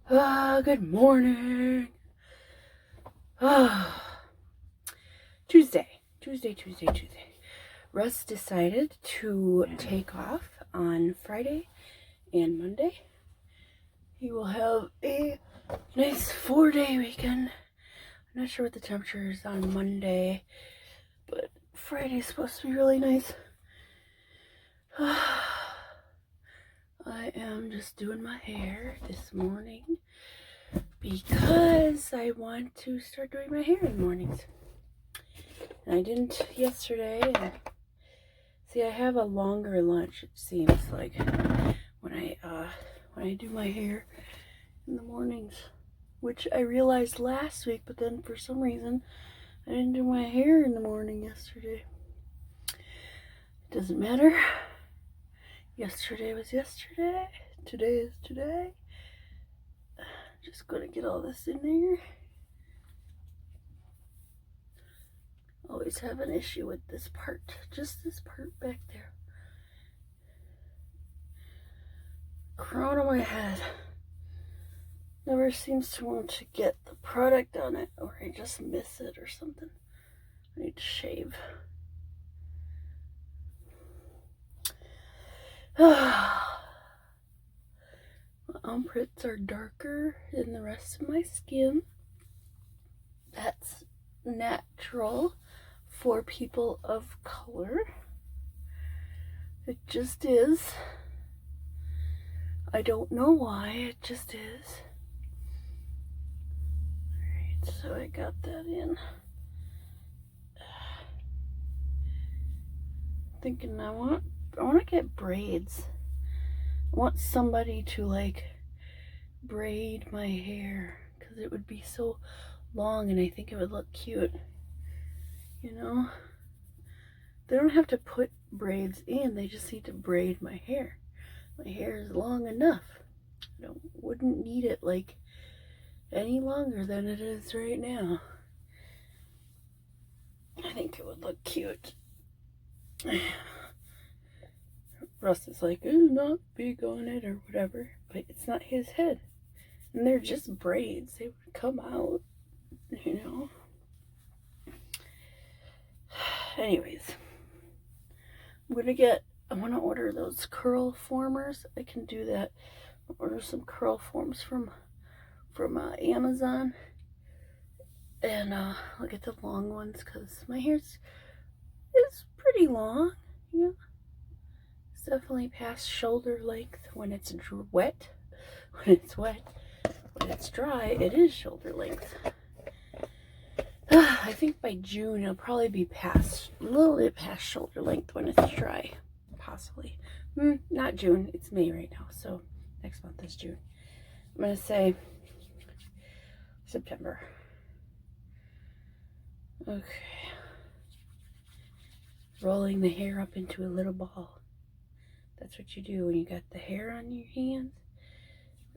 Good morning. Tuesday. Russ decided to take off on Friday and Monday. He will have a nice 4-day weekend. I'm not sure what the temperature is on Monday, but Friday's supposed to be really nice. I am just doing my hair this morning because I want to start doing my hair in the mornings. And I didn't yesterday. And see, I have a longer lunch, it seems like, when I do my hair in the mornings, which I realized last week, but then for some reason I didn't do my hair in the morning yesterday. It doesn't matter. Yesterday was yesterday. Today is today. Just gonna get all this in there. Always have an issue with this part. Just this part back there. Crown of my head. Never seems to want to get the product on it, or I just miss it or something. I need to shave. My armpits are darker than the rest of my skin. That's natural for people of color. It just is. I don't know why, it just is. Alright, so I got that in. Thinking I want to get braids. I want somebody to like braid my hair because it would be so long and I think it would look cute. You know? They don't have to put braids in, they just need to braid my hair. My hair is long enough. I wouldn't need it like any longer than it is right now. I think it would look cute. Russ is like, ooh, not big on it or whatever, but it's not his head. And they're just braids. They would come out, you know. Anyways, I want to order those curl formers. I can do that. I'll order some curl forms from Amazon. And I'll get the long ones because my hair is pretty long. Yeah. It's definitely past shoulder length when it's wet. When it's wet. When it's dry, it is shoulder length. I think by June it'll probably be a little bit past shoulder length when it's dry. Possibly. Not June. It's May right now. So next month is June. I'm going to say September. Okay. Rolling the hair up into a little ball. That's what you do when you got the hair on your hands.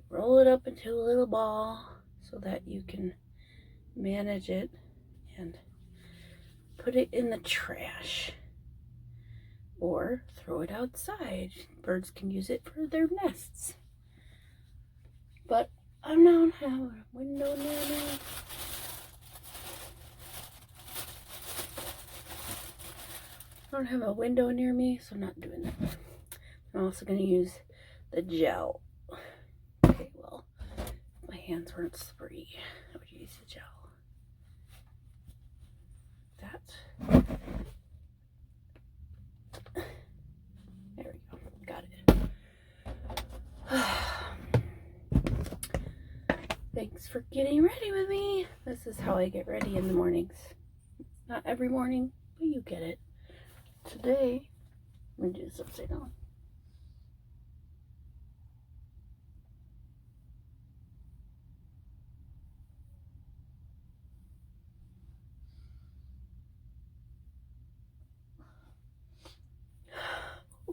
Roll it up into a little ball so that you can manage it and put it in the trash or throw it outside. Birds can use it for their nests. But I don't have a window near me. I don't have a window near me, so I'm not doing that. I'm also going to use the gel. Okay, well, if my hands weren't slippery, I would use the gel. There we go. Got it. Thanks for getting ready with me. This is how I get ready in the mornings. Not every morning, but you get it. Today, I'm going to do this upside down.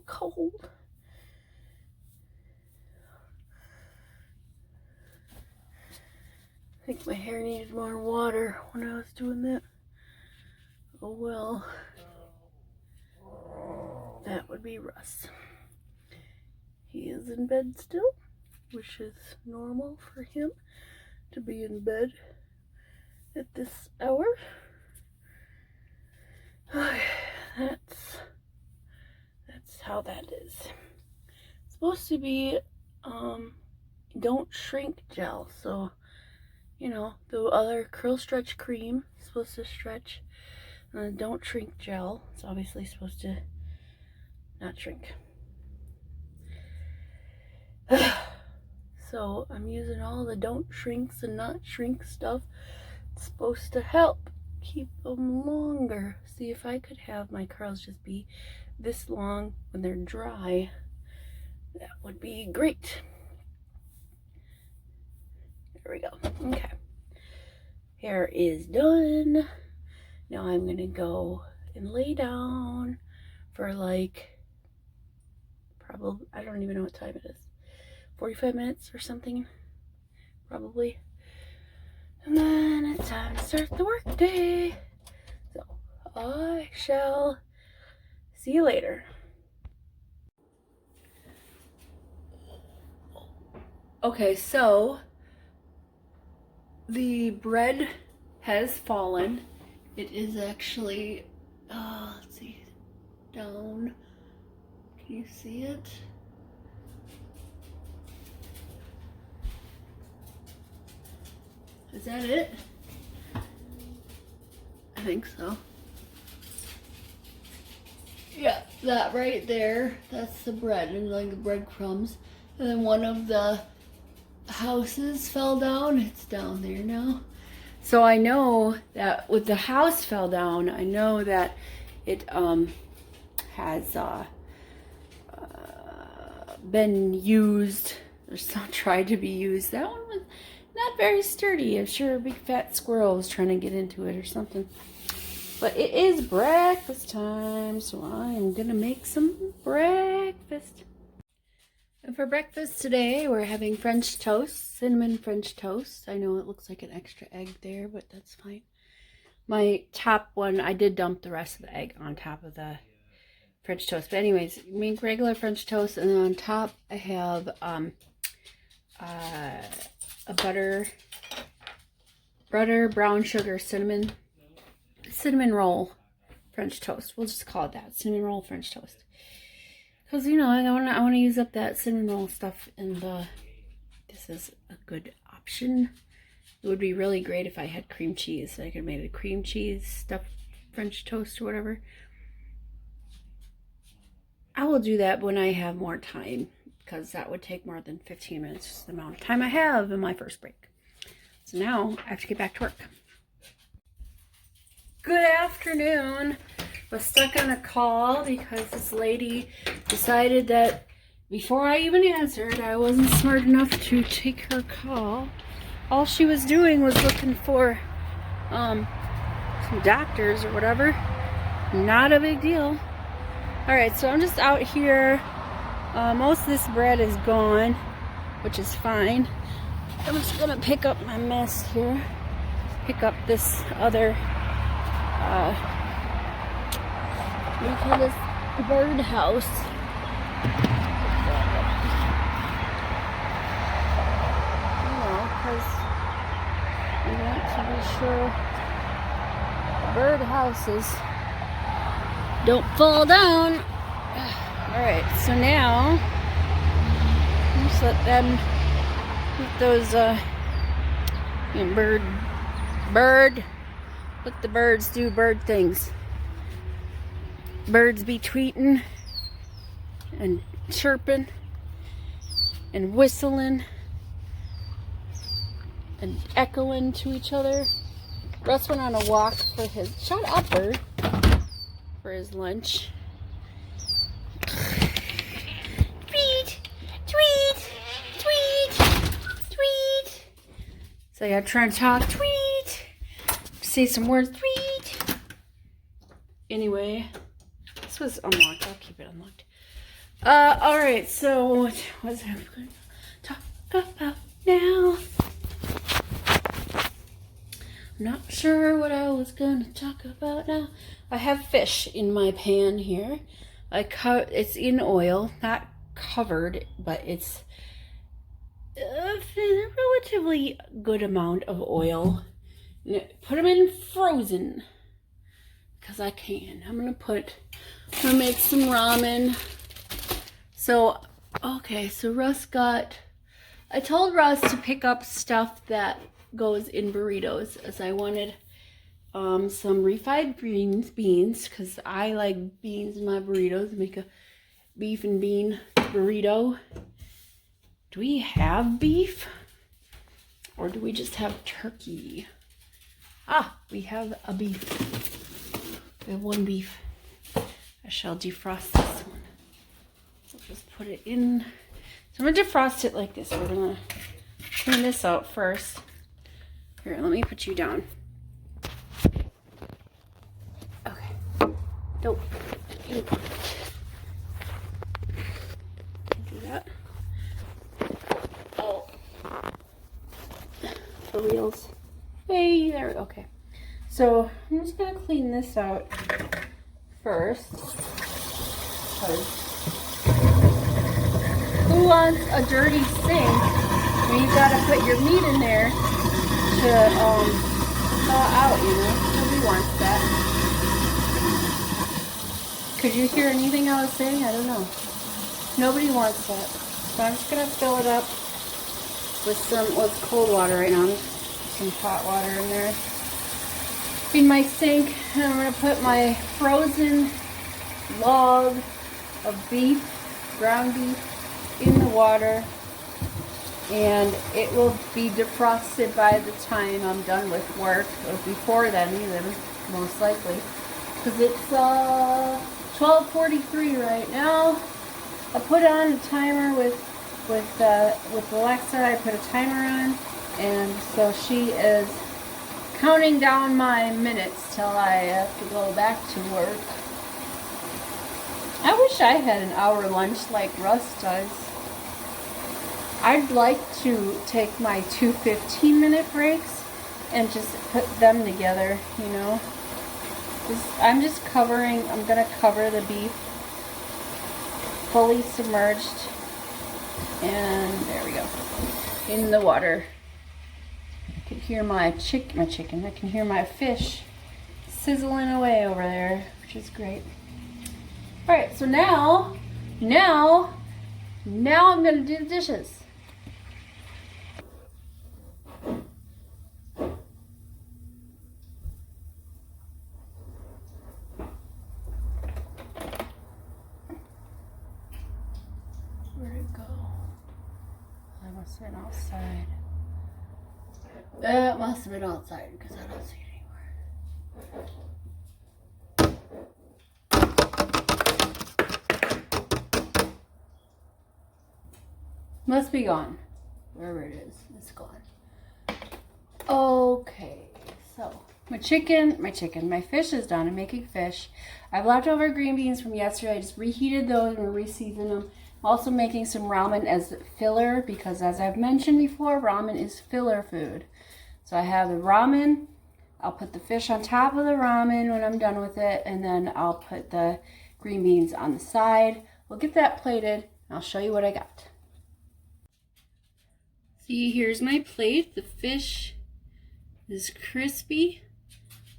Cold. I think my hair needed more water when I was doing that. Oh well. That would be Russ. He is in bed still. which is normal for him to be in bed at this hour. That's how that is. It's supposed to be don't shrink gel, so you know, the other curl stretch cream is supposed to stretch, and the don't shrink gel, it's obviously supposed to not shrink. So I'm using all the don't shrinks and not shrink stuff. It's supposed to help keep them longer. See, if I could have my curls just be this long when they're dry, that would be great. There we go. Okay. Hair is done. Now I'm gonna go and lay down for like, probably, I don't even know what time it is. 45 minutes or something, probably. And then it's time to start the work day. So I shall see you later. Okay, so the bread has fallen. It is actually, let's see, down. Can you see it? Is that it? I think so. Yeah, that right there, that's the bread, and like the breadcrumbs. And then one of the houses fell down. It's down there now. So I know that with the house fell down, I know that it has been used, or some tried to be used. That one was not very sturdy. I'm sure a big fat squirrel was trying to get into it or something. But it is breakfast time, so I am gonna make some breakfast. And for breakfast today, we're having French toast, cinnamon French toast. I know it looks like an extra egg there, but that's fine. My top one, I did dump the rest of the egg on top of the French toast. But anyways, make regular French toast, and then on top I have a butter, brown sugar, cinnamon roll French toast. We'll just call it that, cinnamon roll French toast. Because, you know, I want to use up that cinnamon roll stuff, and this is a good option. It would be really great if I had cream cheese. So I could have made a cream cheese stuffed French toast or whatever. I will do that when I have more time, because that would take more than 15 minutes, just the amount of time I have in my first break. So now I have to get back to work. Good afternoon. Was stuck on a call because this lady decided that before I even answered, I wasn't smart enough to take her call. All she was doing was looking for some doctors or whatever. Not a big deal. Alright, so I'm just out here. Most of this bread is gone, which is fine. I'm just gonna pick up my mess here. Pick up this other we call this bird house. You know, because we want to be sure the bird houses don't fall down. Alright, so now just let them let those let the birds do bird things. Birds be tweeting and chirping and whistling and echoing to each other. Russ went on a walk for his bird for his lunch. Tweet, tweet, tweet, tweet. So yeah, trying to talk, tweet, say some words, tweet. Anyway. This was unlocked. I'll keep it unlocked. Alright, so what was I going to talk about now? I'm not sure what I was going to talk about now. I have fish in my pan here. It's in oil, not covered, but it's relatively good amount of oil. Put them in frozen because I can. I'm gonna make some ramen. So, okay, so I told Russ to pick up stuff that goes in burritos, as I wanted some refried beans, because I like beans in my burritos. Make a beef and bean burrito. Do we have beef? Or do we just have turkey? Ah, we have a beef. We have one beef. I shall defrost this one. So just put it in. So I'm going to defrost it like this. We're going to clean this out first. Here, let me put you down. Okay. Nope. Can't do that. Oh. The wheels. Hey, there we go. Okay. So I'm just going to clean this out first. Who wants a dirty sink when you've got to put your meat in there to thaw out, you know? Nobody wants that. Could you hear anything I was saying? I don't know. Nobody wants that. So I'm just going to fill it up with it's cold water right now. Some hot water in there. In my sink, and I'm going to put my frozen log of beef, ground beef, in the water, and it will be defrosted by the time I'm done with work, or before then even, most likely, because it's 12:43 right now. I put on a timer with Alexa. I put a timer on, and so she is counting down my minutes till I have to go back to work. I wish I had an hour lunch like Russ does. I'd like to take my 2 15-minute breaks and just put them together, you know. I'm going to cover the beef fully submerged, and there we go, in the water. I can hear my chicken, I can hear my fish sizzling away over there, which is great. Alright, so now I'm going to do the dishes. Where'd it go? I must have been outside. That must have been outside because I don't see it anywhere. Must be gone. Wherever it is, it's gone. Okay, so my fish is done. I'm making fish. I have leftover green beans from yesterday. I just reheated those and reseasoned them. I'm also making some ramen as filler because, as I've mentioned before, ramen is filler food. So I have the ramen. I'll put the fish on top of the ramen when I'm done with it, and then I'll put the green beans on the side. We'll get that plated. I'll show you what I got. See, here's my plate. The fish is crispy.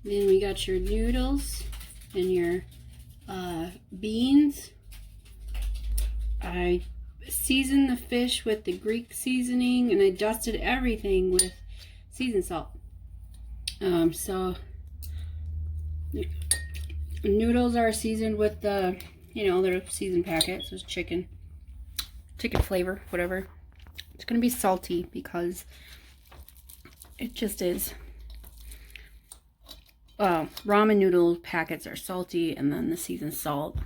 Then we got your noodles and your beans. I seasoned the fish with the Greek seasoning, and I dusted everything with seasoned salt. So noodles are seasoned with the, they're seasoned packet, so it's chicken flavor, whatever. It's gonna be salty because it just is. Ramen noodle packets are salty, and then the seasoned salt.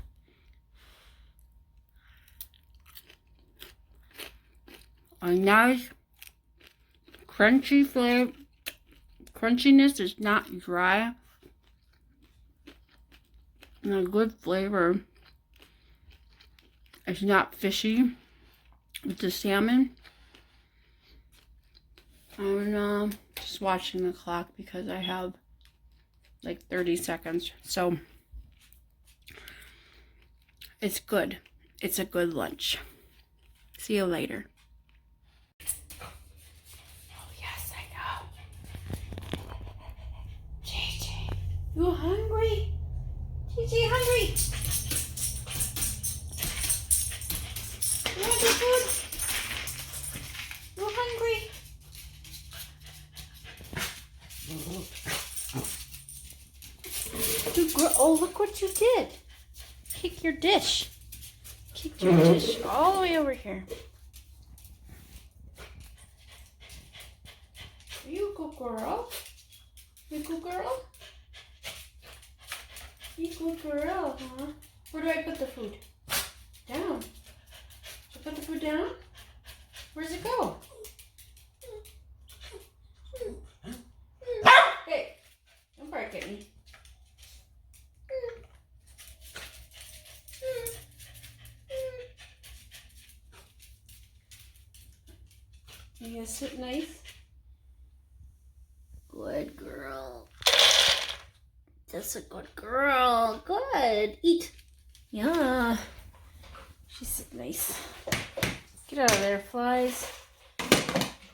A nice crunchy flavor. Crunchiness is not dry. And a good flavor. It's not fishy with the salmon. I'm just watching the clock because I have like 30 seconds. So it's good. It's a good lunch. See you later. Oh, look what you did. Kick your dish. Kicked your dish all the way over here. Are you a good girl? You a good girl? You a good girl, huh? Where do I put the food? Down. Should I put the food down? Where does it go? Hey, don't bark at me. You gonna sit nice? Good girl. That's a good girl. Good. Eat. Yeah. She's sitting nice. Get out of there, flies.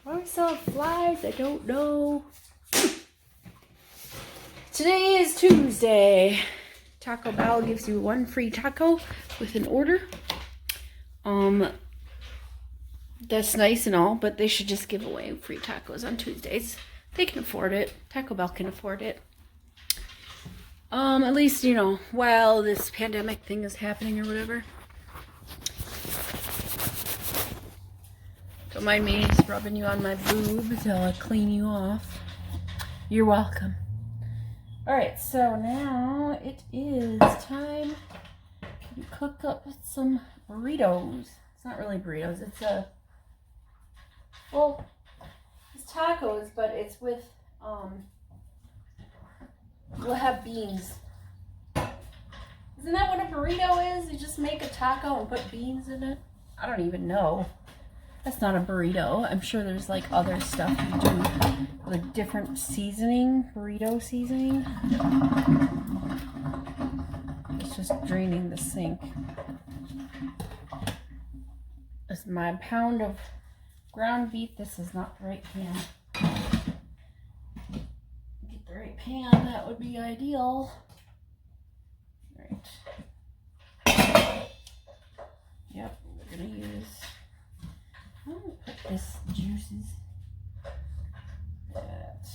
Why are we selling flies? I don't know. Today is Tuesday. Taco Bell gives you 1 free taco with an order. That's nice and all, but they should just give away free tacos on Tuesdays. They can afford it. Taco Bell can afford it. At least, you know, while this pandemic thing is happening or whatever. Don't mind me rubbing you on my boobs. I'll clean you off. You're welcome. Alright, so now it is time to cook up some burritos. It's not really burritos. It's well, it's tacos, but it's with, we'll have beans. Isn't that what a burrito is? You just make a taco and put beans in it? I don't even know. That's not a burrito. I'm sure there's like other stuff you do with different seasoning, burrito seasoning. It's just draining the sink. This is my pound of ground beef. This is not the right pan. Get the right pan, that would be ideal. Right. Yep, we're gonna use, I'm gonna put this juices. That.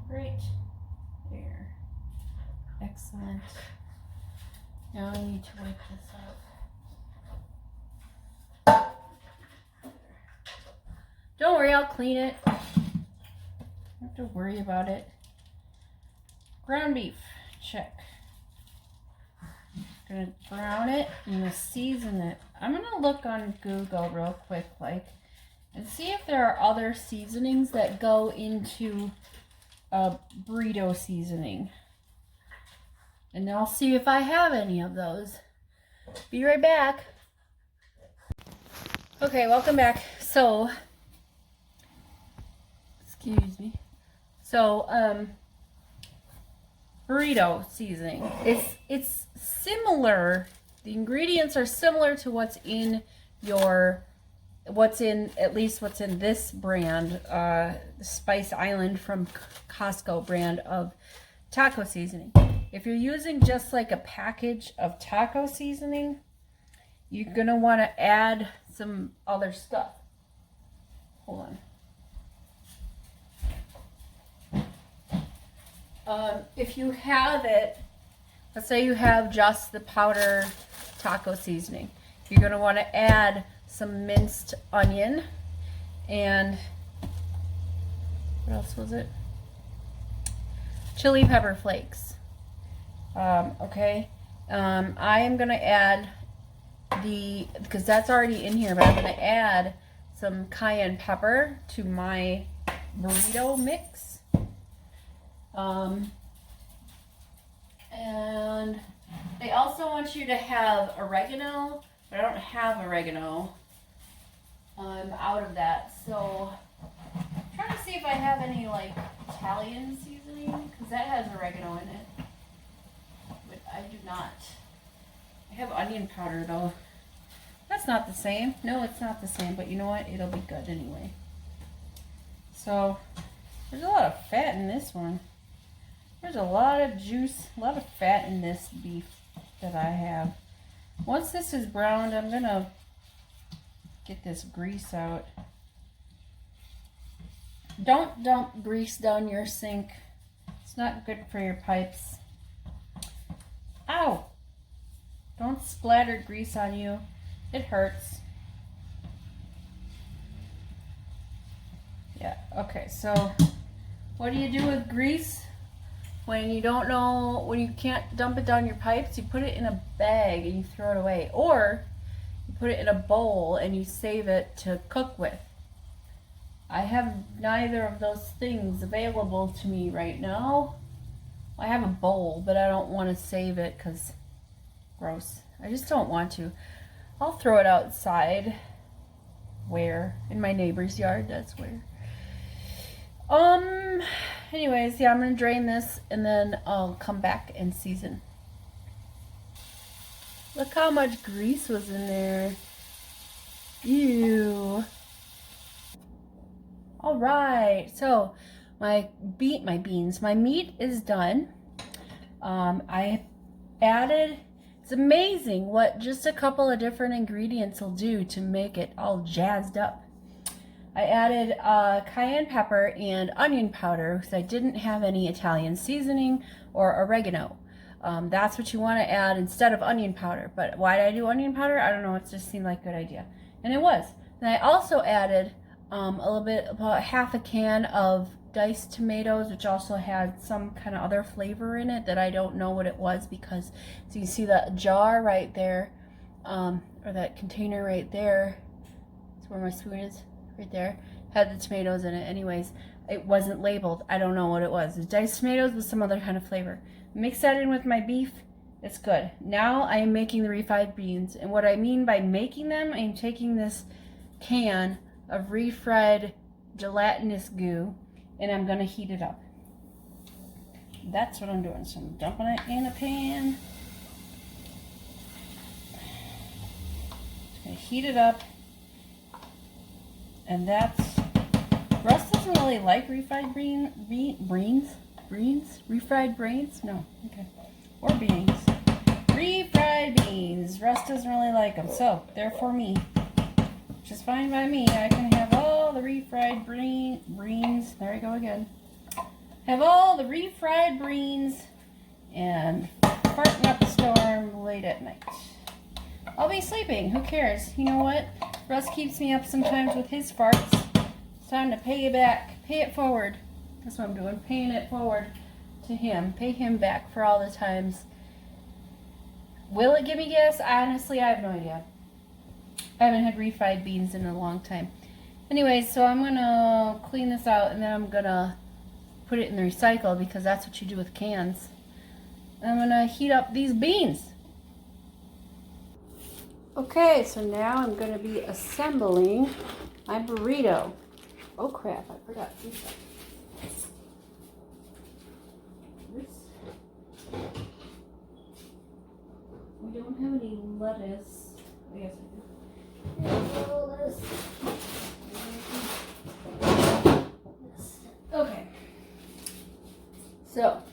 Right there. Excellent. Now I need to wipe this up. Don't worry, I'll clean it. Don't have to worry about it. Ground beef, check. Gonna brown it. I'm gonna season it. I'm gonna look on Google real quick, and see if there are other seasonings that go into a burrito seasoning. And I'll see if I have any of those. Be right back. Okay, welcome back. So, excuse me. So, burrito seasoning. It's similar. The ingredients are similar to what's in this brand, Spice Island from Costco brand of taco seasoning. If you're using just like a package of taco seasoning, you're gonna want to add some other stuff. Hold on. If you have it, let's say you have just the powder taco seasoning, you're gonna want to add some minced onion and what else was it? Chili pepper flakes. Okay. I am gonna add because that's already in here, but I'm gonna add some cayenne pepper to my burrito mix. And they also want you to have oregano, but I don't have oregano. I'm out of that, so I'm trying to see if I have any like Italian seasoning, because that has oregano in it. But I do not. I have onion powder though. That's not the same. No, it's not the same, but you know what? It'll be good anyway. So, there's a lot of fat in this one. There's a lot of juice, a lot of fat in this beef that I have. Once this is browned, I'm gonna get this grease out. Don't dump grease down your sink. It's not good for your pipes. Ow! Don't splatter grease on you. It hurts. Yeah, okay, so what do you do with grease when you don't know, when you can't dump it down your pipes? You put it in a bag and you throw it away. Or you put it in a bowl and you save it to cook with. I have neither of those things available to me right now. I have a bowl, but I don't want to save it because gross. I just don't want to. I'll throw it outside. Where? In my neighbor's yard, that's where. Anyways, yeah, I'm gonna drain this and then I'll come back and season. Look how much grease was in there. Ew. All right, so my meat is done. I added, it's amazing what just a couple of different ingredients will do to make it all jazzed up. I added cayenne pepper and onion powder because I didn't have any Italian seasoning or oregano. That's what you want to add instead of onion powder. But why did I do onion powder? I don't know. It just seemed like a good idea. And it was. Then I also added a little bit, about half a can of diced tomatoes, which also had some kind of other flavor in it that I don't know what it was because, so you see that jar right there, or that container right there. That's where my spoon is. Right there, had the tomatoes in it. Anyways, it wasn't labeled. I don't know what it was. It was diced tomatoes with some other kind of flavor. Mix that in with my beef. It's good. Now I am making the refried beans. And what I mean by making them, I'm taking this can of refried gelatinous goo and I'm going to heat it up. That's what I'm doing. So I'm dumping it in a pan. Just going to heat it up. And that's, Russ doesn't really like refried refried brains? No, okay. Or beans. Refried beans. Russ doesn't really like them, so therefore me. Which is fine by me. I can have all the refried beans. There I go again. Have all the refried beans and farting up a storm late at night. I'll be sleeping. Who cares? You know what? Russ keeps me up sometimes with his farts. It's time to pay it back. Pay it forward. That's what I'm doing. Paying it forward to him. Pay him back for all the times. Will it give me gas? Honestly, I have no idea. I haven't had refried beans in a long time. Anyways, so I'm going to clean this out and then I'm going to put it in the recycle because that's what you do with cans. And I'm going to heat up these beans. Okay, so now I'm going to be assembling my burrito. Oh crap, I forgot this. We don't have any lettuce. I guess I do. Okay. So,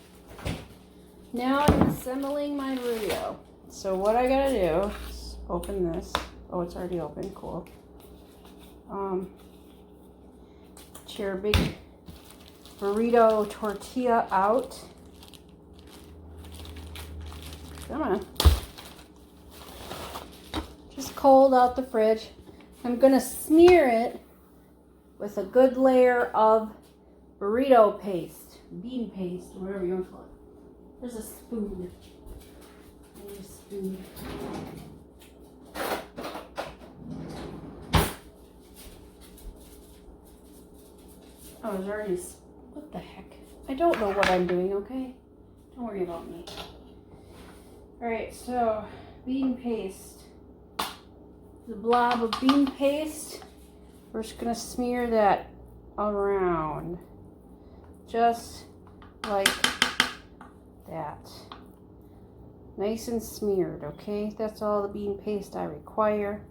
now I'm assembling my burrito. So what I gotta do is open this. Oh, it's already open. Cool. Get your big burrito tortilla out. Come on. Just cold out the fridge. I'm gonna smear it with a good layer of burrito paste, bean paste, whatever you want to call it. There's a spoon. I need a spoon. Oh, there's already, what the heck? I don't know what I'm doing, okay? Don't worry about me. Alright, so bean paste. The blob of bean paste. We're just going to smear that around. Just like that. Nice and smeared, okay? That's all the bean paste I require.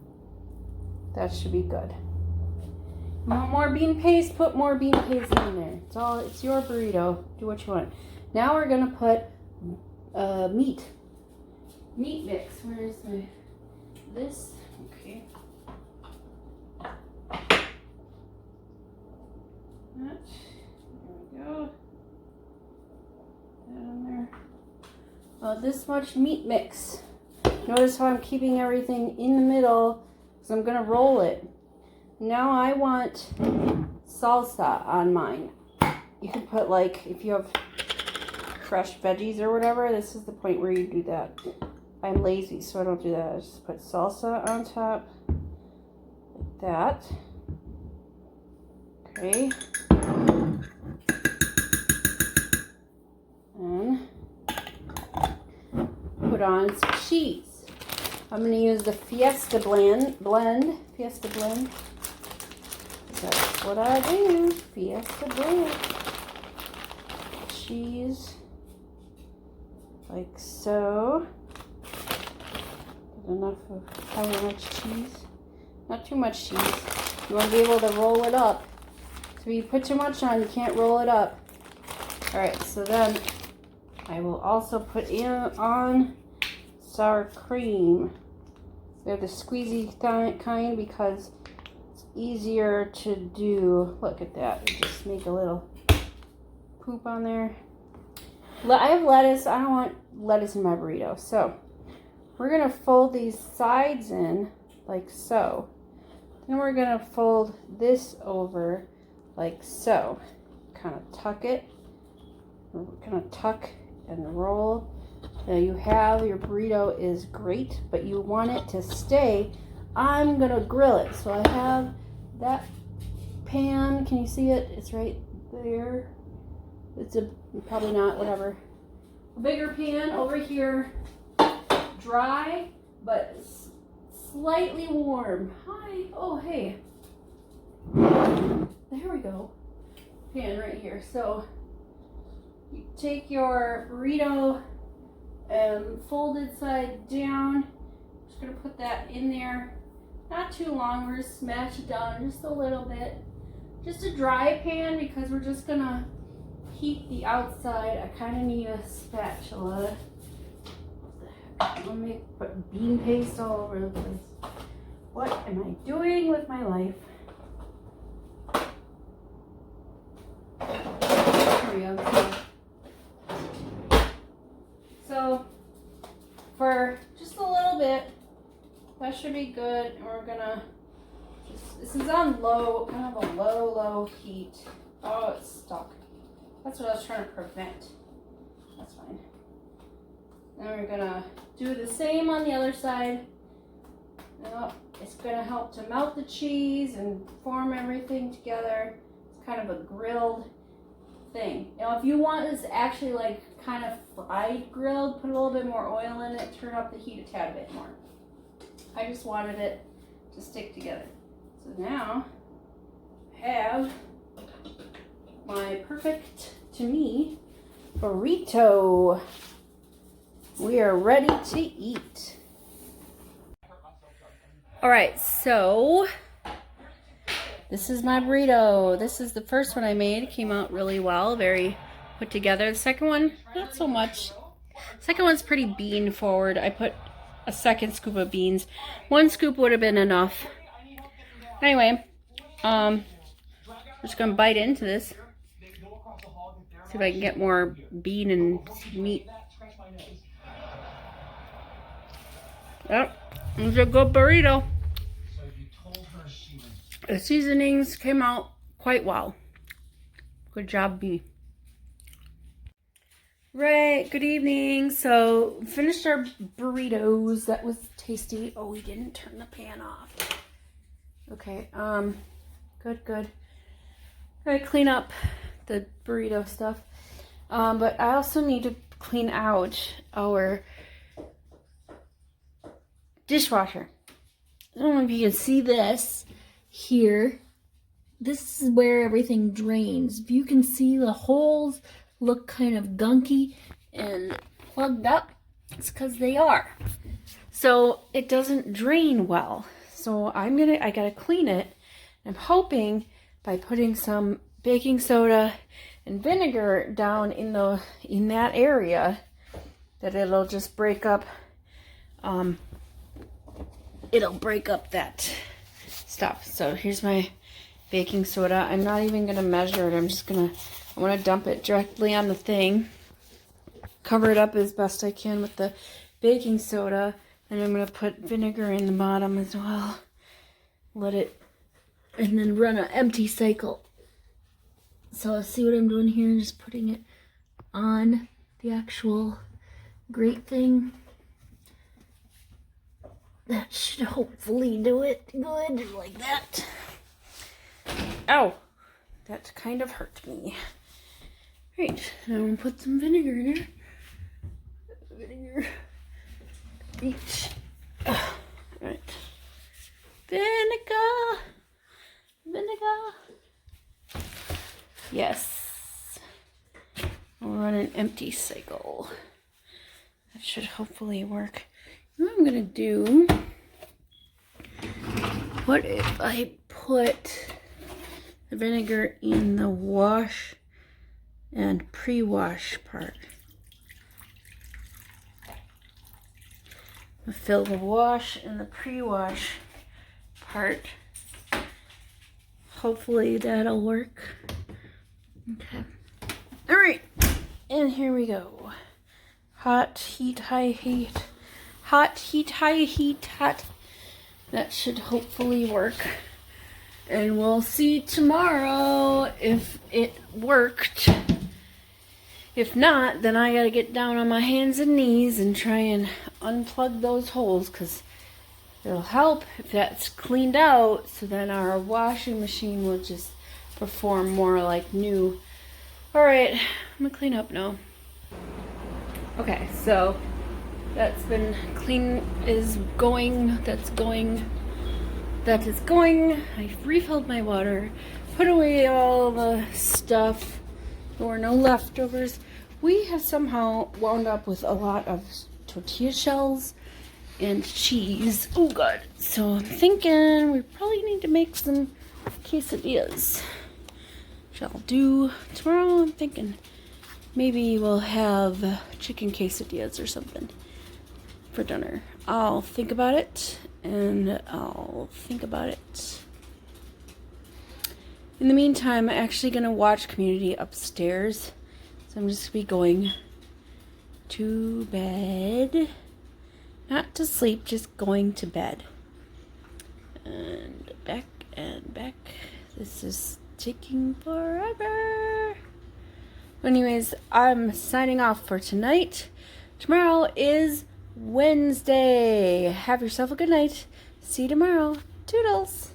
That should be good. Want more bean paste? Put more bean paste in there. It's your burrito. Do what you want. Now we're going to put meat mix. Where is this? Okay. That. this much meat mix. Notice how I'm keeping everything in the middle because I'm going to roll it. Now I want salsa on mine. You can put, like, if you have fresh veggies or whatever, this is the point where you do that. I'm lazy, so I don't do that. I just put salsa on top, like that. Okay. And put on some cheese. I'm going to use the Fiesta blend. Fiesta blend. That's what I do. Fiesta blend. Cheese. Like so. Get enough of how much cheese. Not too much cheese. You want to be able to roll it up. So if you put too much on, you can't roll it up. Alright, so then I will also put on sour cream. We have the squeezy kind because it's easier to do. Look at that. We just make a little poop on there. I have lettuce. I don't want lettuce in my burrito. So we're going to fold these sides in like so. Then we're going to fold this over like so. Kind of tuck it. We're going to tuck and roll. Now you have your burrito is great, but you want it to stay. I'm going to grill it. So I have that pan. Can you see it? It's right there. It's probably not, whatever. A bigger pan over here. Dry, but slightly warm. Hi. Oh, hey. There we go. Pan right here. So you take your burrito and fold it side down. Just gonna put that in there. Not too long. We're gonna smash it down just a little bit. Just a dry pan because we're just gonna heat the outside. I kind of need a spatula. I'm gonna put bean paste all over the place. What am I doing with my life? There we go. So for just a little bit, that should be good. And we're gonna this is on low, kind of a low heat. Oh, it's stuck. That's what I was trying to prevent. That's fine. Then we're gonna do the same on the other side. Now, it's gonna help to melt the cheese and form everything together. It's kind of a grilled thing. Now, if you want this actually like kind of fried grilled, put a little bit more oil in it, turn up the heat a tad bit more. I just wanted it to stick together. So now I have my perfect, to me, burrito. We are ready to eat. All right, so this is my burrito. This is the first one I made. It came out really well, very put together. The second one, not so much. The second one's pretty bean forward. I put a second scoop of beans. One scoop would have been enough. Anyway, I'm just gonna bite into this. See if I can get more bean and meat. Yep, it's a good burrito. The seasonings came out quite well. Good job, me. Right, good evening. So, finished our burritos. That was tasty. Oh, we didn't turn the pan off. Okay, good. I clean up the burrito stuff. But I also need to clean out our dishwasher. I don't know if you can see this here. This is where everything drains. If you can see, the holes look kind of gunky and plugged up. It's because they are. So it doesn't drain well. So I gotta clean it. I'm hoping by putting some baking soda and vinegar down in that area that it'll just break up. It'll break up that stuff. So here's my baking soda. I'm not even gonna measure it. I want to dump it directly on the thing. cover it up as best I can with the baking soda. And I'm going to put vinegar in the bottom as well. Let it, and then run an empty cycle. So see what I'm doing here? Just putting it on the actual grate thing. That should hopefully do it good, like that. Ow! That kind of hurt me. Right, now I'm going to put some vinegar in there. Vinegar. Each. Right. Vinegar. Vinegar. Yes. We'll run an empty cycle. That should hopefully work. What I'm going to do, what if I put the vinegar in the wash and pre-wash part? I'll fill the wash and the pre-wash part. Hopefully that'll work. Okay. All right. And here we go. Hot heat, high heat. Hot heat, high heat, hot. That should hopefully work. And we'll see tomorrow if it worked. If not, then I gotta get down on my hands and knees and try and unplug those holes, because it'll help if that's cleaned out, so then our washing machine will just perform more like new. Alright, I'm gonna clean up now. Okay, so that's been clean, is going, that is going. I refilled my water, put away all the stuff. There were no leftovers. We have somehow wound up with a lot of tortilla shells and cheese. Oh god. So I'm thinking we probably need to make some quesadillas. Which I'll do tomorrow. I'm thinking maybe we'll have chicken quesadillas or something for dinner. I'll think about it, and I'll think about it. In the meantime, I'm actually going to watch Community upstairs. So I'm just going to be going to bed. Not to sleep, just going to bed. And back and back. This is taking forever. Anyways, I'm signing off for tonight. Tomorrow is Wednesday. Have yourself a good night. See you tomorrow. Toodles.